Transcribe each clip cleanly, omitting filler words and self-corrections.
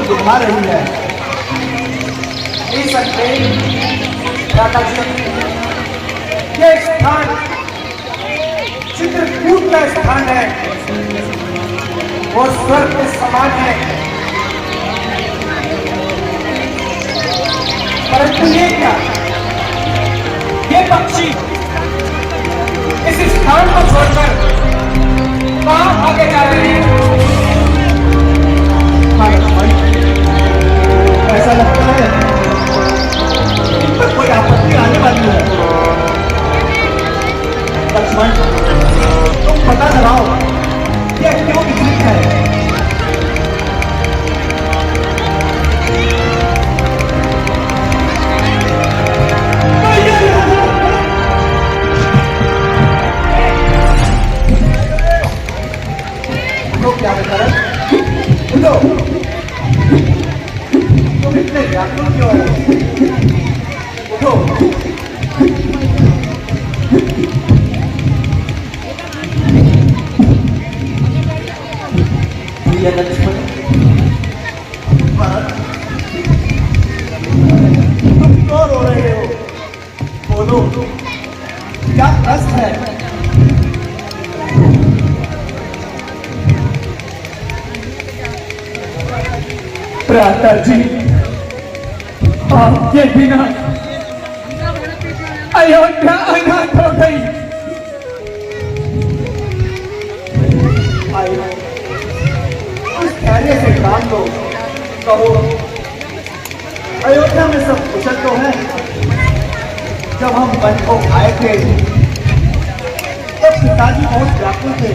लुभा रही है। इस ये स्थान चित्रकूट का स्थान है, वो स्वर्ग के समान है। परंतु ये क्या, ये पक्षी इस स्थान को छोड़कर कहां आगे जा रहे हैं? ऐसा लगता है इन पर कोई आपत्ति आने वाली है। लक्ष्मण, तुम पता लगाओ यह क्यों विचलित है। क्या बता रहे? उठो, तुम इतने व्याकुल क्यों हो? उठो। प्रिय लक्ष्मण, तुम क्यों रो रहे हो? बोलो, क्या कष्ट है? भ्राता जी, आपके बिना अयोध्या अनाथ हो गई। उस धैर्य से काम लो। कहो, अयोध्या में सब कुशल तो है? जब हम वन को आए थे तब पिताजी बहुत व्याकुल थे।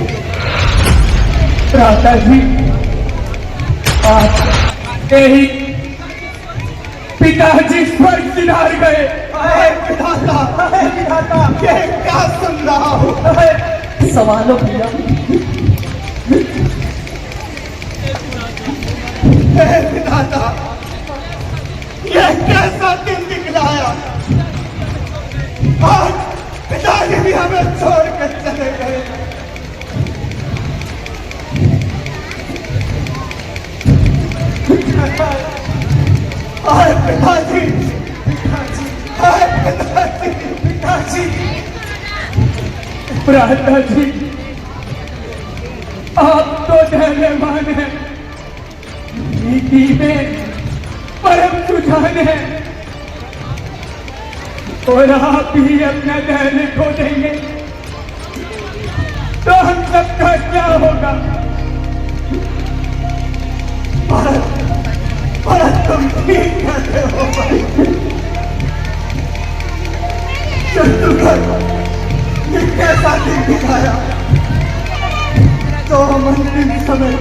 भ्राता जी, आप यही पिताजी स्वर्ग सिधार गए। विधाता, ये क्या सुन रहा हूं? सवालों भैया, विधाता, ये कैसा दिन दिखलाया? आज पिताजी भी हमें छोड़कर चले गए। हाय पिताजी, पिताजी, हाय पिताजी, पिताजी। भ्राता जी, आप तो धैर्यवान हैं, नीति में परम सुजान है, और आप ही अपना धैर्य खो देंगे तो हम सबका क्या होगा? पर तुम ठीक कहते हो भाई। ये कैसा दिन दिखाया तो हम अंतिम समय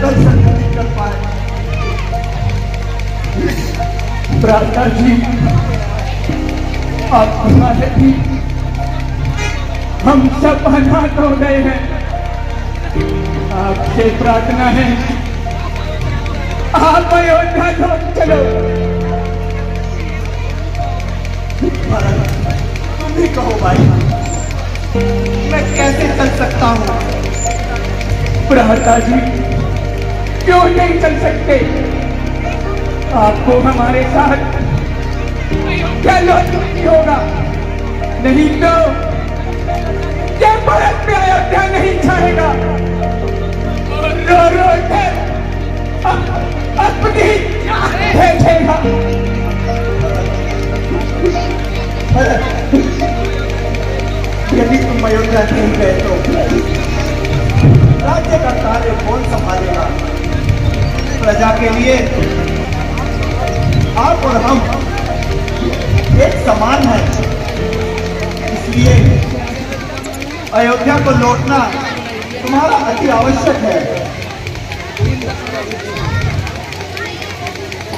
दर्शन नहीं कर पाए। भ्राता जी, आप हमारे भी, हम सब अनाथ हो गए हैं। आपसे प्रार्थना है, आप अयोध्या लौट चलो। तुम भी कहो भाई, मैं कैसे चल सकता हूँ? भ्राता जी, क्यों नहीं चल सकते? आपको हमारे साथ क्या लौटना होगा, नहीं तो क्या भारत में अयोध्या नहीं छाएगा। रो रो कर अपनी भेजेगा। यदि तुम अयोध्या नहीं गए तो राज्य का कार्य कौन संभालेगा? प्रजा के लिए आप और हम एक समान हैं, इसलिए अयोध्या को लौटना तुम्हारा अति आवश्यक है।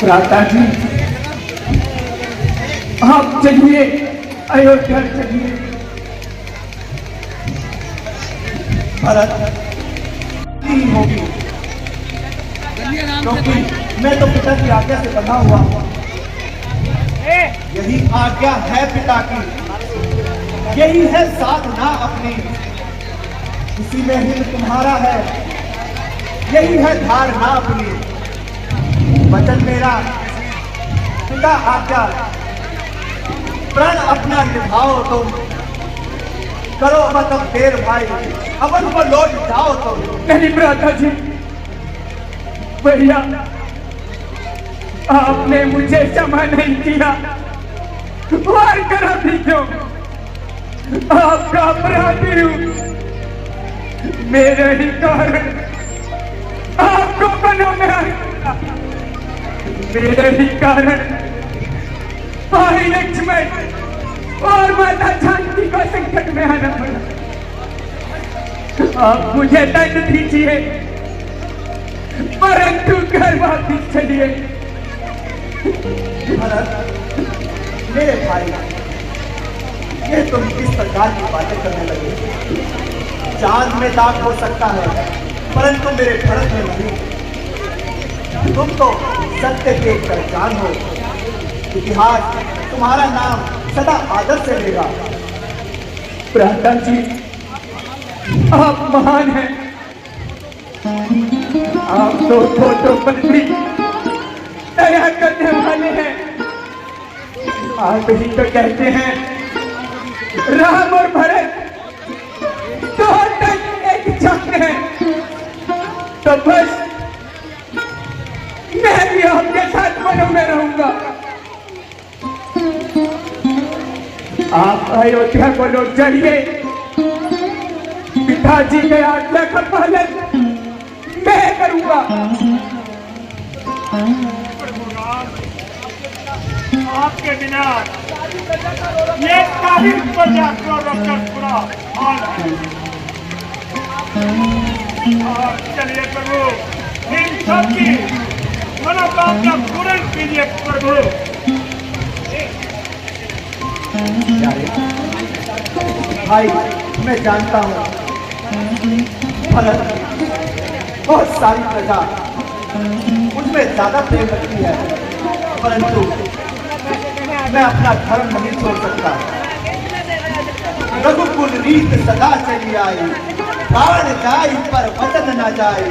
भ्राता जी, आप चलिए, अयोध्या चलिए। भरत नहीं होगी, क्योंकि मैं तो पिता की आज्ञा से बंधा हुआ हूं। यही आज्ञा है पिता की, यही है साधना अपनी, इसी में हित तुम्हारा है, यही है धारणा अपनी। वचन मेरा, पिता आज्ञा, प्रण अपना निभाओ तुम, करो मत अब देर भाई, अवन को लौट जाओ तुम। नहीं भ्राता जी, भैया आपने मुझे क्षमा नहीं किया, वार करा भी क्यों? आपका अपराधी हूं, मेरे ही कारण आपको बनो में आया, मेरे ही कारण भाई लक्ष्मण और माता जानकी को संकट में आना पड़ा। आप मुझे दंड दीजिए, परंतु घर वापिस चलिए। भरत, मेरे भाई, ये तुम किस प्रकार की बातें करने लगे? चांद में दाग हो सकता है, परंतु मेरे भरत में नहीं। तुम तो सत्य के पहचान हो, इतिहास तुम्हारा नाम सदा आदर से लेगा। भ्राता जी, आप महान हैं, आप तो छोटों पर भी दया करने वाले हैं। आप ही तो कहते हैं राम और भरत तो तक एक जंग है, तो बस मैं भी आपके साथ वनों में रहूंगा। आप अयोध्या को लौट जाइए, पिताजी के आज्ञा का पालन मैं करूंगा। आपके बिना ये काबिल प्रजा को रोककर पूरा हाल है। चलिए प्रभु, इन सबकी मनोकामना पूर्ण कीजिए प्रभु। भाई, मैं जानता हूँ भरत बहुत सारी प्रजा मुझमें ज्यादा प्रेम रखती है, परंतु मैं अपना धर्म नहीं छोड़ सकता। रघुकुल रीत सदा चली आई, प्राण जाई पर वचन न जाई।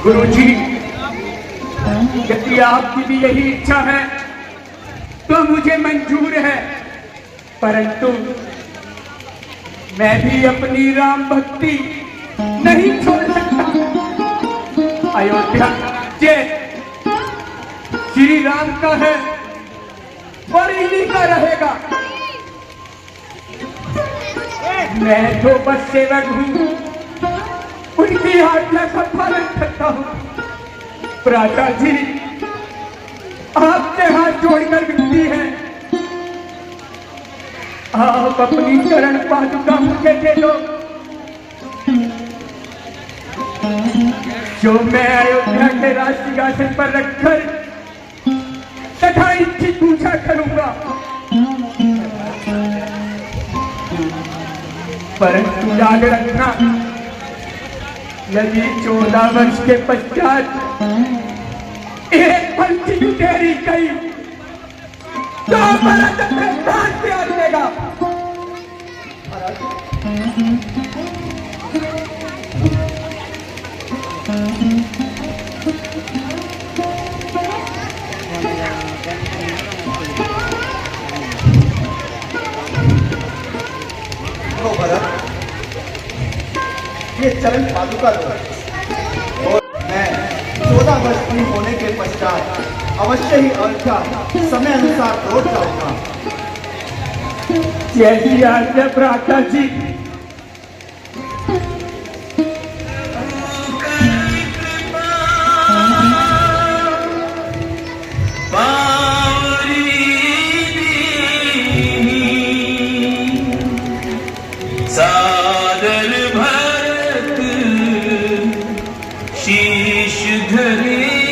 गुरुजी, यदि आपकी भी यही इच्छा है तो मुझे मंजूर है, परंतु मैं भी अपनी राम भक्ति नहीं छोड़ सकता। अयोध्या ये श्री राम का है और इन्हीं का रहेगा। मैं तो बस सेवक हूं, उनकी आज्ञा का पालन करता हूं। भ्राता जी, आपसे हाथ जोड़कर विनती है, आप अपनी चरण पादुका मुझे दे दो, जो मैं अयोध्या के राज सिंहासन पर रखकर तथा इनकी पूजा करूंगा। परंतु याद रखना, यदि 14 वर्ष के पश्चात एक पंक्ति तेरी गई तो भरत अपने प्राण त्याग देगा। तो भरत, ये चरण पादुका दो, और मैं 14 वर्ष पूरी होने के पश्चात अवश्य ही अयोध्या समय अनुसार लौट जाऊंगा। जैसी आज्ञा भ्राता जी। सादर भरत शीश धरे